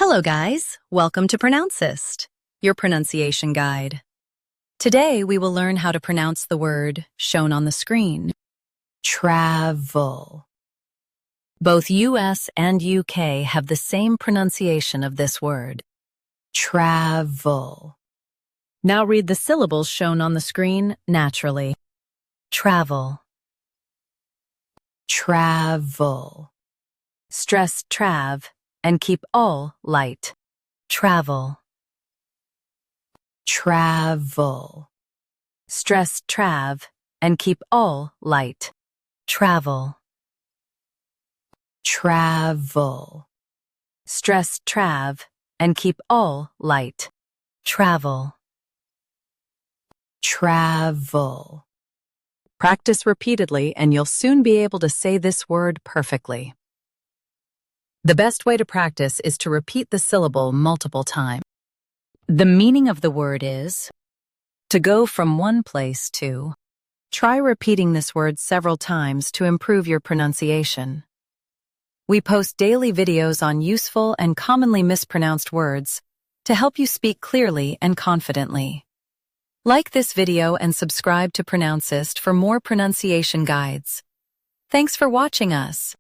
Hello guys, welcome to Pronouncist, your pronunciation guide. Today we will learn how to pronounce the word shown on the screen. Travel. Both US and UK have the same pronunciation of this word. Travel. Now read the syllables shown on the screen naturally. Travel. Travel. Stress trav and keep all light. Travel. Travel. Stress trav and keep all light. Travel. Travel. Stress trav and keep all light. Travel. Travel. Practice repeatedly and you'll soon be able to say this word perfectly. The best way to practice is to repeat the syllable multiple times. The meaning of the word is to go from one place to. Try repeating this word several times to improve your pronunciation. We post daily videos on useful and commonly mispronounced words to help you speak clearly and confidently. Like this video and subscribe to Pronouncist for more pronunciation guides. Thanks for watching us.